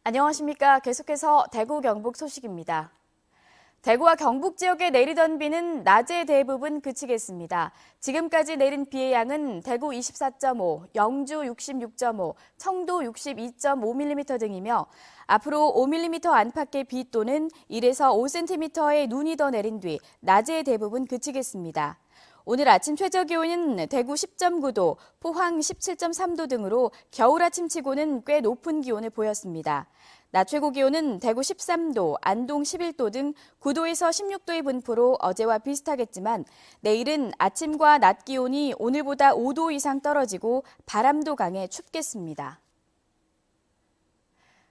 안녕하십니까. 계속해서 대구 경북 소식입니다. 대구와 경북 지역에 내리던 비는 낮에 대부분 그치겠습니다. 지금까지 내린 비의 양은 대구 24.5, 영주 66.5, 청도 62.5mm 등이며 앞으로 5mm 안팎의 비 또는 1에서 5cm의 눈이 더 내린 뒤 낮에 대부분 그치겠습니다. 오늘 아침 최저기온은 대구 10.9도, 포항 17.3도 등으로 겨울 아침치고는 꽤 높은 기온을 보였습니다. 낮 최고 기온은 대구 13도, 안동 11도 등 9도에서 16도의 분포로 어제와 비슷하겠지만 내일은 아침과 낮 기온이 오늘보다 5도 이상 떨어지고 바람도 강해 춥겠습니다.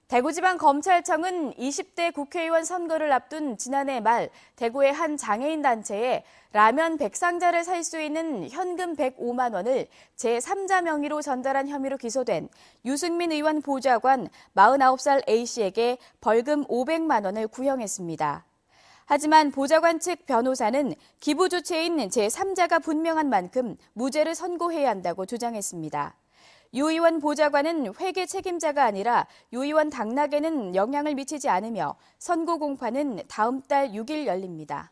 대구지방검찰청은 20대 국회의원 선거를 앞둔 지난해 말 대구의 한 장애인 단체에 라면 100상자를 살 수 있는 현금 105만 원을 제3자 명의로 전달한 혐의로 기소된 유승민 의원 보좌관 49살 A씨에게 벌금 500만 원을 구형했습니다. 하지만 보좌관 측 변호사는 기부 주체인 제3자가 분명한 만큼 무죄를 선고해야 한다고 주장했습니다. 유 의원 보좌관은 회계 책임자가 아니라 유 의원 당락에는 영향을 미치지 않으며 선고 공판은 다음 달 6일 열립니다.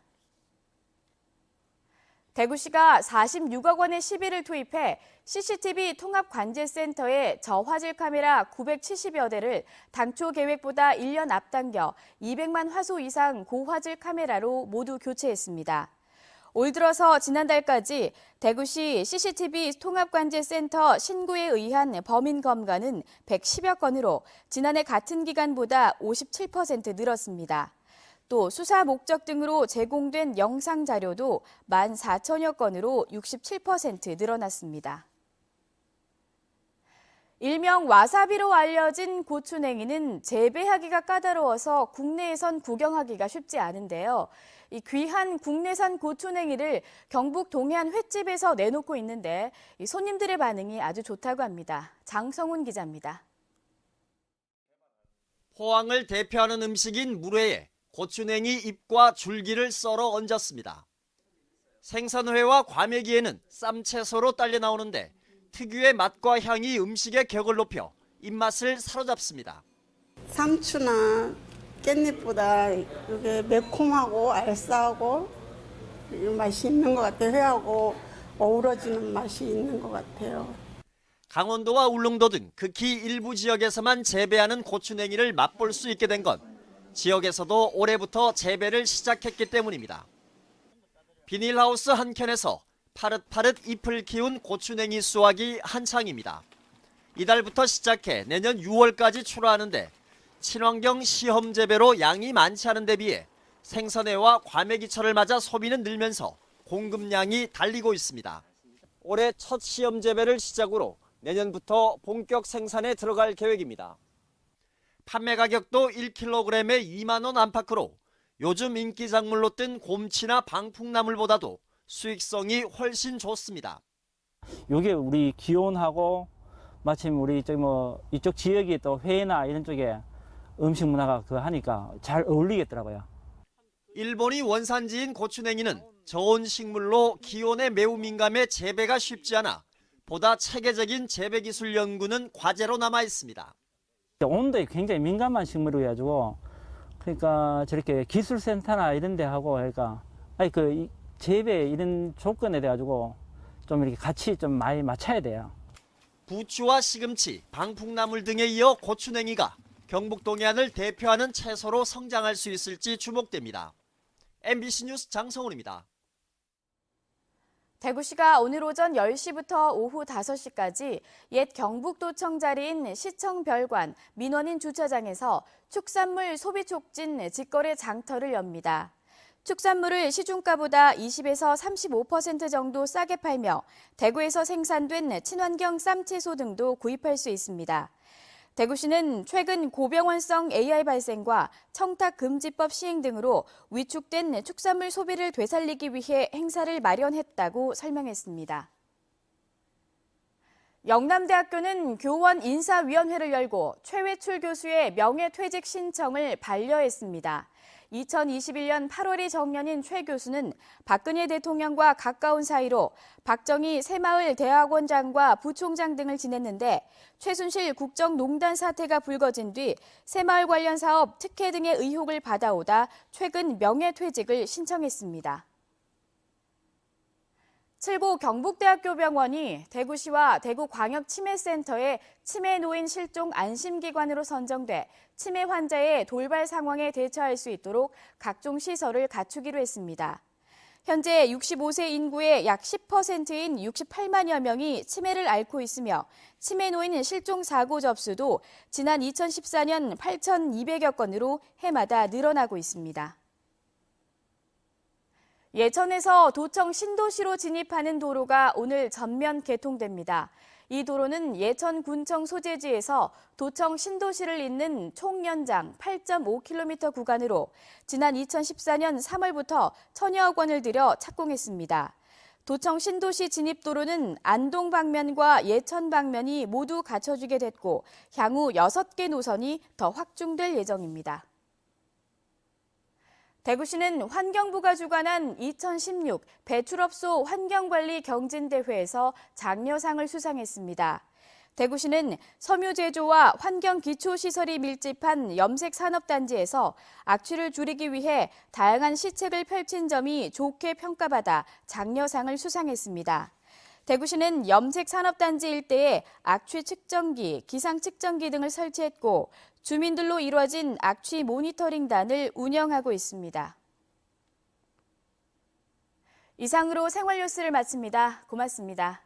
대구시가 46억 원의 시비를 투입해 CCTV 통합관제센터에 저화질 카메라 970여 대를 당초 계획보다 1년 앞당겨 200만 화소 이상 고화질 카메라로 모두 교체했습니다. 올 들어서 지난달까지 대구시 CCTV 통합관제센터 신고에 의한 범인 검거는 110여 건으로 지난해 같은 기간보다 57% 늘었습니다. 또 수사 목적 등으로 제공된 영상 자료도 14,000여 건으로 67% 늘어났습니다. 일명 와사비로 알려진 고추냉이는 재배하기가 까다로워서 국내에선 구경하기가 쉽지 않은데요. 이 귀한 국내산 고추냉이를 경북 동해안 횟집에서 내놓고 있는데 이 손님들의 반응이 아주 좋다고 합니다. 장성훈 기자입니다. 포항을 대표하는 음식인 물회에 고추냉이 잎과 줄기를 썰어 얹었습니다. 생선회와 과메기에는 쌈채소로 딸려 나오는데 특유의 맛과 향이 음식의 격을 높여 입맛을 사로잡습니다. 상추나 깻잎보다 이게 매콤하고 알싸하고 맛이 있는 것 같아요. 회하고 어우러지는 맛이 있는 것 같아요. 강원도와 울릉도 등 극히 일부 지역에서만 재배하는 고추냉이를 맛볼 수 있게 된 건 지역에서도 올해부터 재배를 시작했기 때문입니다. 비닐하우스 한켠에서 파릇파릇 잎을 키운 고추냉이 수확이 한창입니다. 이달부터 시작해 내년 6월까지 출하하는데 친환경 시험 재배로 양이 많지 않은 데 비해 생선회와 과메기철을 맞아 소비는 늘면서 공급량이 달리고 있습니다. 올해 첫 시험 재배를 시작으로 내년부터 본격 생산에 들어갈 계획입니다. 판매 가격도 1kg에 2만 원 안팎으로 요즘 인기 작물로 뜬 곰치나 방풍나물보다도 수익성이 훨씬 좋습니다. 이게 우리 기온하고 마침 우리 이쪽 지역이 또 회나 이런 쪽에 음식 문화가 하니까 잘 어울리겠더라고요. 일본이 원산지인 고추냉이는 저온 식물로 기온에 매우 민감해 재배가 쉽지 않아 보다 체계적인 재배 기술 연구는 과제로 남아 있습니다. 온도에 굉장히 민감한 식물이어 가지고 그러니까 저렇게 기술센터나 이런 데 하고 그러니까 재배 이런 조건에 대 가지고 좀 이렇게 같이 좀 많이 맞춰야 돼요. 부추와 시금치, 방풍나물 등에 이어 고추냉이가 경북 동해안을 대표하는 채소로 성장할 수 있을지 주목됩니다. MBC 뉴스 장성훈입니다. 대구시가 오늘 오전 10시부터 오후 5시까지 옛 경북도청 자리인 시청별관 민원인 주차장에서 축산물 소비 촉진 직거래 장터를 엽니다. 축산물을 시중가보다 20에서 35% 정도 싸게 팔며 대구에서 생산된 친환경 쌈채소 등도 구입할 수 있습니다. 대구시는 최근 고병원성 AI 발생과 청탁금지법 시행 등으로 위축된 축산물 소비를 되살리기 위해 행사를 마련했다고 설명했습니다. 영남대학교는 교원 인사위원회를 열고 최회출 교수의 명예퇴직 신청을 반려했습니다. 2021년 8월이 정년인 최 교수는 박근혜 대통령과 가까운 사이로 박정희 새마을 대학원장과 부총장 등을 지냈는데 최순실 국정농단 사태가 불거진 뒤 새마을 관련 사업 특혜 등의 의혹을 받아오다 최근 명예퇴직을 신청했습니다. 7고 경북대학교 병원이 대구시와 대구광역치매센터에 치매노인 실종 안심기관으로 선정돼 치매 환자의 돌발 상황에 대처할 수 있도록 각종 시설을 갖추기로 했습니다. 현재 65세 인구의 약 10%인 68만여 명이 치매를 앓고 있으며 치매노인 실종 사고 접수도 지난 2014년 8,200여 건으로 해마다 늘어나고 있습니다. 예천에서 도청 신도시로 진입하는 도로가 오늘 전면 개통됩니다. 이 도로는 예천 군청 소재지에서 도청 신도시를 잇는 총 연장 8.5km 구간으로 지난 2014년 3월부터 천여억 원을 들여 착공했습니다. 도청 신도시 진입도로는 안동 방면과 예천 방면이 모두 갖춰지게 됐고 향후 6개 노선이 더 확충될 예정입니다. 대구시는 환경부가 주관한 2016 배출업소 환경관리 경진대회에서 장려상을 수상했습니다. 대구시는 섬유 제조와 환경 기초시설이 밀집한 염색산업단지에서 악취를 줄이기 위해 다양한 시책을 펼친 점이 좋게 평가받아 장려상을 수상했습니다. 대구시는 염색산업단지 일대에 악취 측정기, 기상 측정기 등을 설치했고 주민들로 이루어진 악취 모니터링단을 운영하고 있습니다. 이상으로 생활뉴스를 마칩니다. 고맙습니다.